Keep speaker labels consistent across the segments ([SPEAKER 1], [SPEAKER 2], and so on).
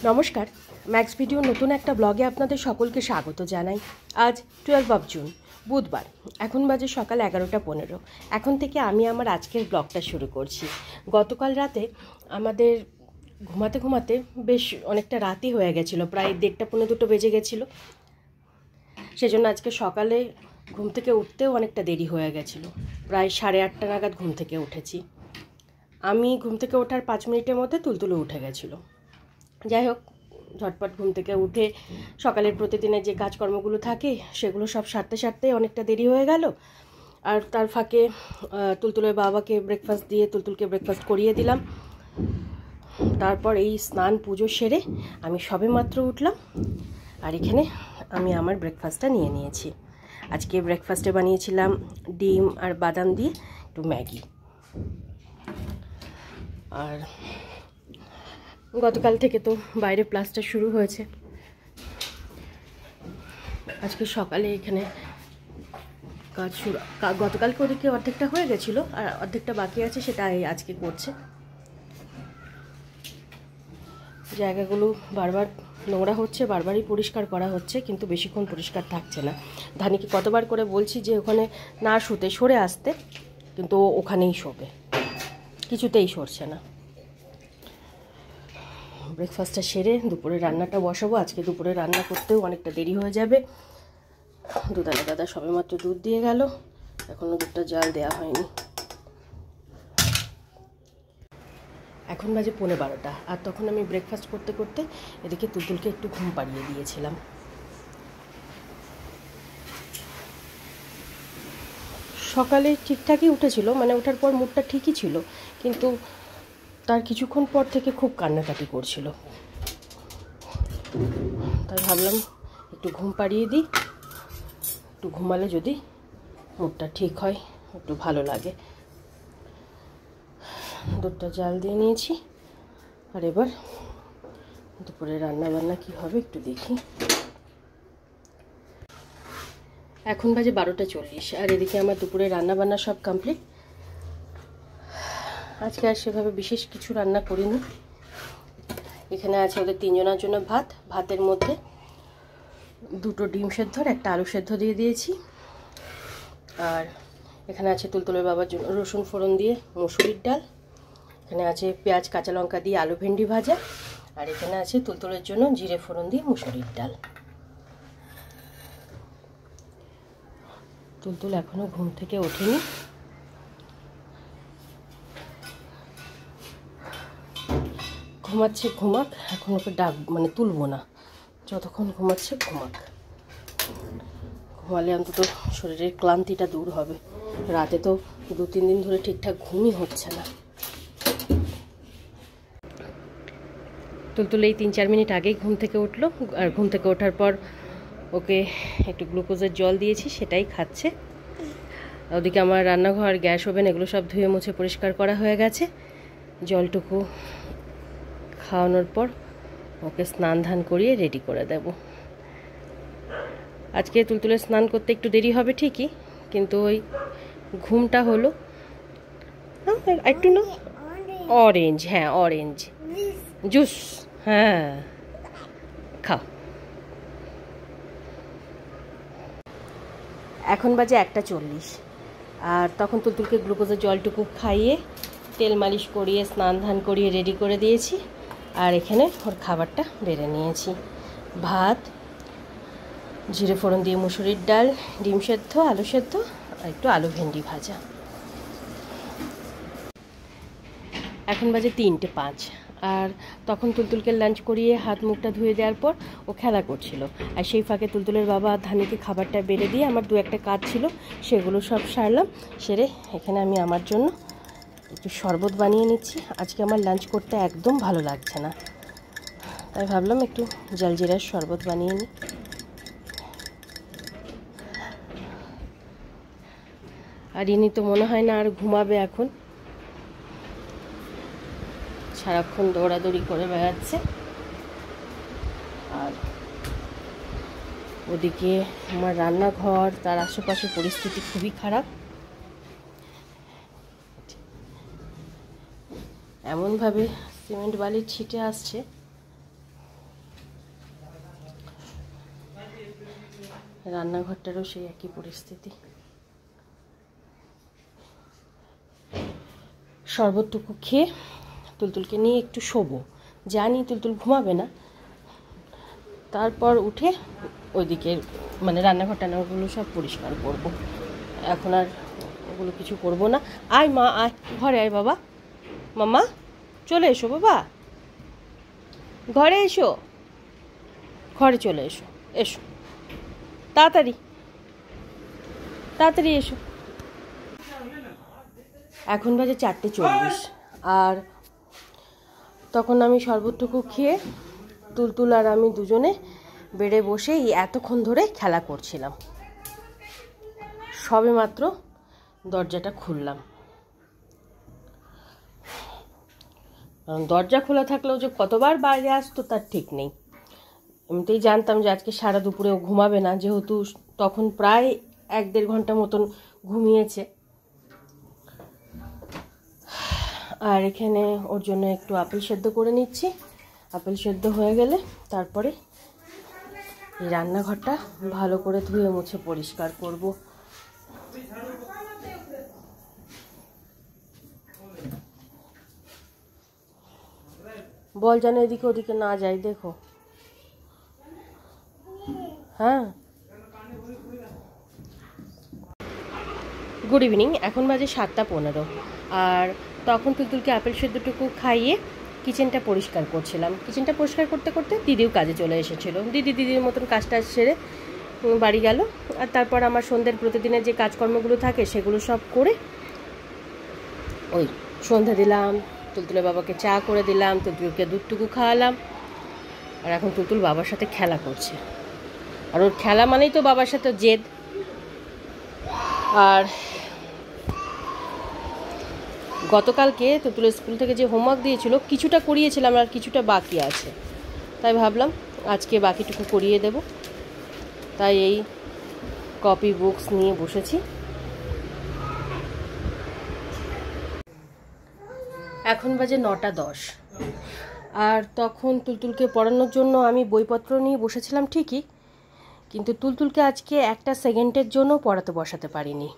[SPEAKER 1] নমস্কার, max video নতুন একটা ব্লগে আপনাদের সকলকে স্বাগত জানাই। আজ 12 জুন বুধবার, এখন বাজে সকাল 11:15। এখন থেকে আমি আমার আজকের ব্লগটা শুরু করছি। গতকাল রাতে আমাদের ঘুমাতে ঘুমাতে বেশ অনেকটা রাতই হয়ে গেছিলো, প্রায় 1:30 পৌনে 2 বেজে গেছিলো। সেজন্য আজকে সকালে ঘুম থেকে উঠতেও অনেকটা দেরি হয়ে গেছিলো, প্রায় 8:30 নাগাদ ঘুম থেকে উঠেছি। আমি ঘুম থেকে ওঠার 5 মিনিটের মধ্যে তুলতুলো উঠে গেছিলো। যাই হোক, ঝটপট ঘুম থেকে উঠে সকালের প্রতিদিনের যে কাজকর্মগুলো থাকে সেগুলো সব সারতে অনেকটা দেরি হয়ে গেল। আর তার ফাঁকে তুলতুলের বাবাকে ব্রেকফাস্ট দিয়ে তুলতুলকে ব্রেকফাস্ট করিয়ে দিলাম। তারপর এই স্নান পুজো সেরে আমি সবেমাত্র উঠলাম, আর এখানে আমি আমার ব্রেকফাস্টটা নিয়ে নিয়েছি। আজকে ব্রেকফাস্টে বানিয়েছিলাম ডিম আর বাদাম দিয়ে একটু ম্যাগি। আর গতকাল থেকে তো বাইরে প্লাস্টার শুরু হয়েছে। আজকে সকালে এখানে কাজ শুরু, গতকালকে ওদিকে অর্ধেকটা হয়ে গেছিলো আর অর্ধেকটা বাকি আছে, সেটা আজকে করছে। জায়গাগুলো বারবার নোংরা হচ্ছে, বারবারই পরিষ্কার করা হচ্ছে, কিন্তু বেশিক্ষণ পরিষ্কার থাকছে না। ধানিকে কতবার করে বলছি যে ওখানে না শুতে সরে আসতে, কিন্তু ও ওখানেই শোবে, কিছুতেই সরছে না। ব্রেকফাস্টটা সেরে দুপুরে রান্নাটা বসাবো। আজকে দুপুরে রান্না করতেও অনেকটা দেরি হয়ে যাবে। দুধারে দাদা সবেমাত্র দুধ দিয়ে গেল, এখনও দুধটা জাল দেওয়া হয়নি। এখন বাজে 11:15, আর তখন আমি ব্রেকফাস্ট করতে করতে এদিকে তুলতুলকে একটু ঘুম পাড়িয়ে দিয়েছিলাম। সকালে ঠিকঠাকই উঠেছিল, মানে ওঠার পর মুডটা ঠিকই ছিল, কিন্তু তার কিছুক্ষণ পর থেকে খুব কান্নাকাটি করছিল। তাই ভাবলাম একটু ঘুম পাড়িয়ে দিই, একটু ঘুমালে যদি মুডটা ঠিক হয়, একটু ভালো লাগে। দুধটা জাল দিয়ে নিয়েছি, আর এবার দুপুরে রান্না বান্না কী হবে একটু দেখি। এখন বাজে 12:40, আর এদিকে আমার দুপুরে রান্না বান্না সব কমপ্লিট। আজকে আর সেভাবে বিশেষ কিছু রান্না করিনি। এখানে আছে ওদের 3 জনের জন্য ভাত, ভাতের মধ্যে 2টো ডিম সেদ্ধ আর একটা আলু সেদ্ধ দিয়ে দিয়েছি। আর এখানে আছে তুলতুলের বাবার জন্য রসুন ফোড়ন দিয়ে মুসুরির ডাল। এখানে আছে পেঁয়াজ কাঁচা লঙ্কা দিয়ে আলু ভেন্ডি ভাজা। আর এখানে আছে তুলতুলের জন্য জিরে ফোড়ন দিয়ে মুসুরির ডাল। তুলতুল এখনো ঘুম থেকে ওঠেনি। ঘুমাচ্ছে, ঘুমাক, এখন ওকে মানে তুলবো না, যতক্ষণ ঘুমাচ্ছে ঘুমাক। ঘুমালে অন্তত শরীরের ক্লান্তিটা দূর হবে। রাতে তো 2-3 দিন ধরে ঠিকঠাক ঘুমই হচ্ছে না। তুলতুল এই 3-4 মিনিট আগেই ঘুম থেকে উঠলো, আর ঘুম থেকে ওঠার পর ওকে একটু গ্লুকোজের জল দিয়েছি, সেটাই খাচ্ছে। ওদিকে আমার রান্নাঘর, গ্যাস ওভেন এগুলো সব ধুয়ে মুছে পরিষ্কার করা হয়ে গেছে। জলটুকু খাওয়ানোর পর ওকে স্নান ধান করিয়ে রেডি করে দেব। আজকে তুলতুলের স্নান করতে একটু দেরি হবে ঠিকই, কিন্তু ওই ঘুমটা হলো একটু না। অরেঞ্জ, হ্যাঁ অরেঞ্জ জুস, হ্যাঁ খাও। এখন বাজে 1:40, আর তখন তুলতুলকে গ্লুকোজের জলটুকু খাইয়ে তেল মালিশ করিয়ে স্নান ধান করিয়ে রেডি করে দিয়েছি। আর এখানে ওর খাবারটা বেড়ে নিয়েছি। ভাত, জিরে ফোড়ন দিয়ে মুসুরির ডাল, ডিম সেদ্ধ, আলু সেদ্ধ আর একটু আলু ভেন্ডি ভাজা। এখন বাজে 3:05, আর তখন তুলতুলকে লাঞ্চ করিয়ে হাত মুখটা ধুয়ে দেওয়ার পর ও খেলা করছিল। আর সেই ফাঁকে তুলতুলের বাবা ধানিকে খাবারটা বেড়ে দিয়ে আমার 2-1টা কাজ ছিল, সেগুলো সব সারলাম। সেরে এখানে আমি আমার জন্য একটু শরবত বানিয়ে নিচ্ছি। আজকে আমার লাঞ্চ করতে একদম ভালো লাগছে না, তাই ভাবলাম একটু জলজিরার শরবত বানিয়ে নিই। আর ইনি তো মনে হয় না আর ঘুমাবে, এখন সারাক্ষণ দৌড়াদৌড়ি করে বেড়াচ্ছে। আর ওদিকে আমার রান্নাঘর, তার আশেপাশে পরিস্থিতি খুবই খারাপ। এমনভাবে সিমেন্ট বালির ছিটে আসছে রান্নাঘরটারও সেই একই পরিস্থিতি। শরবতটুকু খেয়ে তুলতুলকে নিয়ে একটু শোবো, জানি তুলতুল ঘুমাবে না। তারপর উঠে ওইদিকে মানে রান্নাঘর টান্নাঘরগুলো সব পরিষ্কার করব। এখন আর ওগুলো কিছু করব না। আয় মা, আয় ঘরে আয় বাবা, মামা চলে এসো বাবা, ঘরে এসো, ঘরে চলে এসো, এসো তাড়াতাড়ি তাড়াতাড়ি এসো। এখন বাজে 4:40, আর তখন আমি শরবতটুকু খেয়ে তুলতুল আর আমি দুজনে বেডে বসে এতক্ষণ ধরে খেলা করছিলাম। সবে মাত্র দরজাটা খুললাম, কারণ দরজা খোলা থাকলেও যে কতবার বাইরে আসতো তার ঠিক নেই। এমনিতেই জানতাম যে আজকে সারা দুপুরেও ঘুমাবে না, যেহেতু তখন প্রায় 1-1.5 ঘন্টা মতন ঘুমিয়েছে। আর এখানে ওর জন্য একটু আপেল সেদ্ধ করে নিচ্ছি। আপেল সেদ্ধ হয়ে গেলে তারপরে এই রান্নাঘরটা ভালো করে ধুয়ে মুছে পরিষ্কার করব। বল যেন এদিকে ওদিকে না যাই, দেখো। হ্যাঁ, গুড ইভিনিং। এখন বাজে 7:15, আর তখন তুলতুলকে আপেল সেদ্ধটুকু খাইয়ে কিচেনটা পরিষ্কার করছিলাম। কিচেনটা পরিষ্কার করতে করতে দিদিও কাজে চলে এসেছিল। দিদির মতন কাজটা সেরে বাড়ি গেল। আর তারপর আমার সন্ধ্যের প্রতিদিনের যে কাজকর্মগুলো থাকে সেগুলো সব করে ওই সন্ধ্যা দিলাম, তুলতুলের বাবাকে চা করে দিলাম, তুলতুলকে দুধটুকু খাওয়ালাম। আর এখন তুলতুল বাবার সাথে খেলা করছে, আর ওর খেলা মানেই তো বাবার সাথে জেদ। আর গতকালকে তুলতুলের স্কুল থেকে যে হোমওয়ার্ক দিয়েছিল কিছুটা করিয়েছিলাম, আর কিছুটা বাকি আছে, তাই ভাবলাম আজকে বাকিটুকু করিয়ে দেব। তাই এই কপি বুকস নিয়ে বসেছি। এখন বাজে 9:10, আর তখন তুলতুলকে পড়ানোর জন্য আমি বইপত্র নিয়ে বসেছিলাম ঠিকই, কিন্তু তুলতুলকে আজকে একটা সেকেন্ডের জন্য পড়াতে বসাতে পারিনি।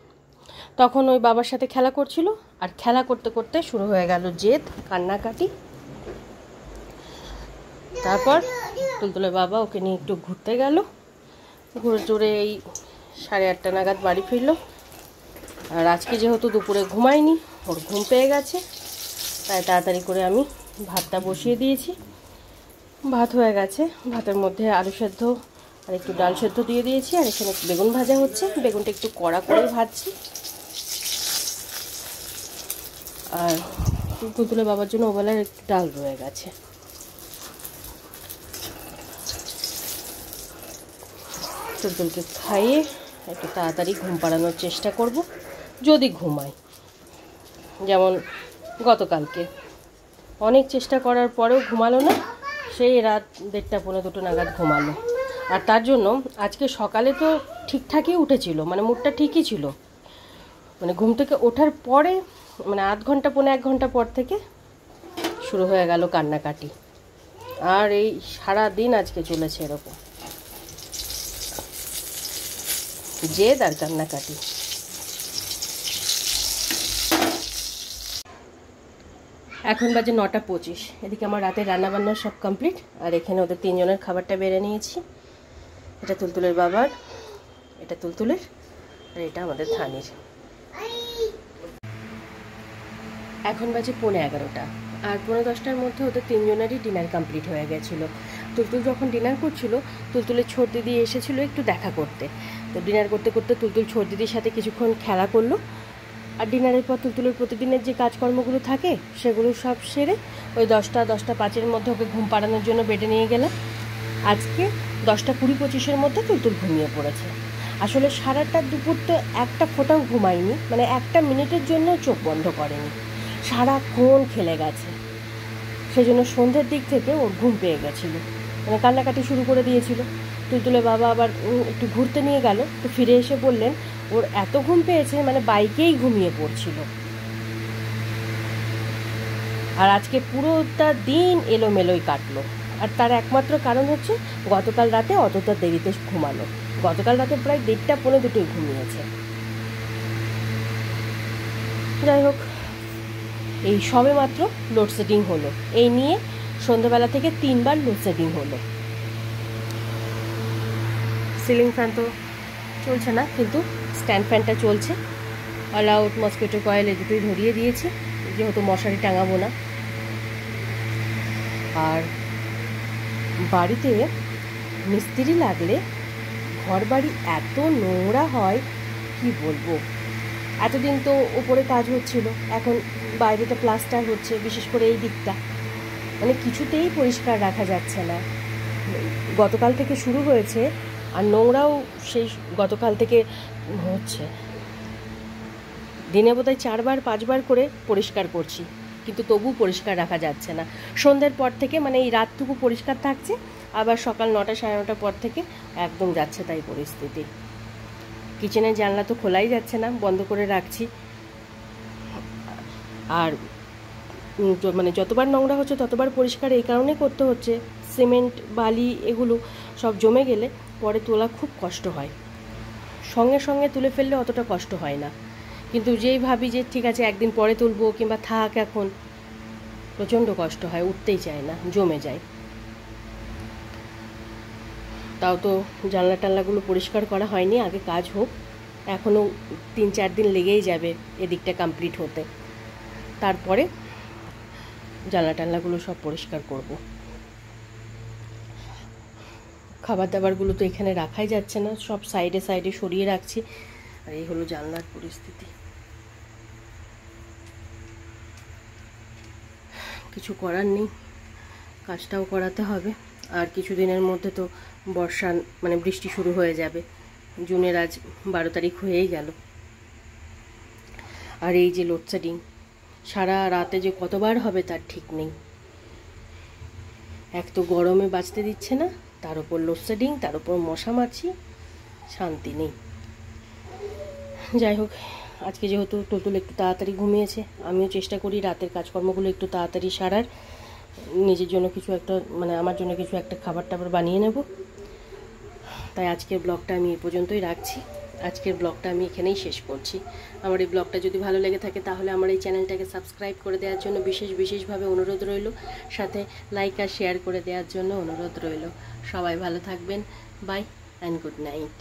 [SPEAKER 1] তখন ওই বাবার সাথে খেলা করছিল, আর খেলা করতে করতে শুরু হয়ে গেল জেদ, কান্নাকাটি। তারপর তুলতুলের বাবা ওকে নিয়ে একটু ঘুরতে গেল, ঘুরে টুরে এই 8:30 নাগাদ বাড়ি ফিরল। আর আজকে যেহেতু দুপুরে ঘুমায়নি, ওর ঘুম পেয়ে গেছে, তাই তাড়াতাড়ি করে আমি ভাতটা বসিয়ে দিয়েছি। ভাত হয়ে গেছে, ভাতের মধ্যে আলু সেদ্ধ আর একটু ডাল সেদ্ধ দিয়ে দিয়েছি। আর এখানে বেগুন ভাজা হচ্ছে, বেগুনটা একটু কড়া করে ভাজছি। আর তুলতুলের বাবার জন্য ওবেলার একটু ডাল রয়ে গেছে। তুলতুলকে খাইয়ে একটু তাড়াতাড়ি ঘুম পাড়ানোর চেষ্টা করব, যদি ঘুমায়। যেমন গতকালকে অনেক চেষ্টা করার পরেও ঘুমালো না, সেই রাত 1:30 পৌনে 2 নাগাদ ঘুমালো। আর তার জন্য আজকে সকালে তো ঠিকঠাকই উঠেছিল, মানে মুডটা ঠিকই ছিল। মানে ঘুম থেকে ওঠার পরে মানে আধ ঘন্টা পৌনে 1 ঘন্টা পর থেকে শুরু হয়ে গেল কান্নাকাটি। আর এই সারা দিন আজকে চলেছে এরকম জেদ আর কান্নাকাটি। এখন বাজে 9:25। এদিকে আমার রাতের রান্নাবান্না সব কমপ্লিট, আর এখানে ওদের 3 জনের খাবারটা বেড়ে নিয়েছি। এটা তুলতুলের বাবার, এটা তুলতুলের, আর এটা আমাদের থানির। এখন বাজে 11:15, আর 11:10টার মধ্যে ওদের 3 জনেরই ডিনার কমপ্লিট হয়ে গেছিলো। তুলতুল যখন ডিনার করছিল, তুলতুলের ছোট দিদি এসেছিলো একটু দেখা করতে। তো ডিনার করতে করতে তুলতুল ছোট দিদির সাথে কিছুক্ষণ খেলা করলো। আর ডিনারের পর তুলতুলের প্রতিদিনের যে কাজকর্মগুলো থাকে সেগুলো সব সেরে ওই 10টা-10টা 5-এর মধ্যে ওকে ঘুম পাড়ানোর জন্য বেডে নিয়ে গেলাম। আজকে 10টা 20-25-এর মধ্যে তুলতুল ঘুমিয়ে পড়েছে। আসলে সারাটা দুপুর তো একটা ফোঁটাও ঘুমায়নি, মানে 1 মিনিটের জন্য চোখ বন্ধ করেনি, সারাক্ষণ খেলে গেছে। সেজন্য সন্ধ্যের দিক থেকে ওর ঘুম পেয়ে গেছিলো, মানে কান্নাকাটি শুরু করে দিয়েছিল। তুলতুলের বাবা আবার একটু ঘুরতে নিয়ে গেল, তো ফিরে এসে বললেন ওর এত ঘুম পেয়েছে মানে বাইকেই ঘুমিয়ে পড়ছিল। আর আজকে পুরোটা দিন এলোমেলোই কাটলো। আর তার একমাত্র কারণ হচ্ছে গতকাল রাতে অতটা দেরিতে ঘুমানো। গতকাল রাতে প্রায় 1:30 পৌনে 2টোয় ঘুমিয়েছে। যাই হোক, এই সবে মাত্র লোডশেডিং হলো। এই নিয়ে সন্ধ্যাবেলা থেকে 3বার লোডশেডিং হলো। সিলিং ফ্যান তো চলছে না, কিন্তু স্ট্যান্ড ফ্যানটা চলছে। অল আউট, মসকিটো কয়েল এই দুটোই ধরিয়ে দিয়েছি, যেহেতু মশারি টাঙাবো না। আর বাড়িতে মিস্ত্রি লাগলে ঘর বাড়ি এত নোংরা হয় কি বলবো। এতদিন তো উপরে কাজ হচ্ছিল, এখন বাইরেটা প্লাস্টার হচ্ছে, বিশেষ করে এই দিকটা মানে কিছুতেই পরিষ্কার রাখা যাচ্ছে না। গতকাল থেকে শুরু হয়েছে, আর নোংরাও সেই গতকাল থেকে হচ্ছে। দিনে বোধহয় 4বার 5বার করে পরিষ্কার করছি, কিন্তু তবু পরিষ্কার রাখা যাচ্ছে না। সন্ধ্যের পর থেকে মানে এই রাতটুকু পরিষ্কার থাকছে, আবার সকাল 9টা 9:30 পর থেকে একদম যাচ্ছে তাই পরিস্থিতি। কিচেনের জানলা তো খোলাই যাচ্ছে না, বন্ধ করে রাখছি। আর মানে যতবার নোংরা হচ্ছে ততবার পরিষ্কার এই কারণে করতে হচ্ছে, সিমেন্ট বালি এগুলো সব জমে গেলে পরে তোলা খুব কষ্ট হয়। সঙ্গে সঙ্গে তুলে ফেললে অতটা কষ্ট হয় না, কিন্তু যেই ভাবি যে ঠিক আছে একদিন পরে তুলবো কিংবা থাক, এখন প্রচণ্ড কষ্ট হয়, উঠতেই চায় না, জমে যায়। তাও তো জানলা টানলাগুলো পরিষ্কার করা হয়নি, আগে কাজ হোক। এখনও 3-4 দিন লেগেই যাবে এদিকটা কমপ্লিট হতে, তারপরে জানলা টানলাগুলো সব পরিষ্কার করব। খাবার দাবারগুলো তো এখানে রাখাই যাচ্ছে না, সব সাইডে সাইডে সরিয়ে রাখছি। আর এই হলো জানলার পরিস্থিতি। কিছু করার নেই, কাজটাও করাতে হবে। আর কিছু দিনের মধ্যে তো বর্ষা মানে বৃষ্টি শুরু হয়ে যাবে। জুনের আজ 12 তারিখ হয়েই গেল। আর এই যে লোডশেডিং সারা রাতে যে কতবার হবে তার ঠিক নেই। এক তো গরমে বাঁচতে দিচ্ছে না, তার উপর লোডশেডিং, তার উপর মশা মাছি, শান্তি নেই। যাই হোক, আজকে যেহেতু টুলটুল একটু তাড়াতাড়ি ঘুমিয়েছে, আমিও চেষ্টা করি রাতের কাজকর্মগুলো একটু তাড়াতাড়ি সারার। নিজের জন্য কিছু একটা মানে আমার জন্য কিছু একটা খাবার টাবার বানিয়ে নেব। তাই আজকের ব্লগটা আমি এই পর্যন্তই রাখছি। আজকের ব্লগটা আমি এখানেই শেষ করছি। আমার এই ব্লগটা যদি ভালো লেগে থাকে তাহলে আমার এই চ্যানেলটাকে সাবস্ক্রাইব করে দেওয়ার জন্য বিশেষভাবে অনুরোধ রইল, সাথে লাইক আর শেয়ার করে দেওয়ার জন্য অনুরোধ রইল। সবাই ভালো থাকবেন। Bye and good night.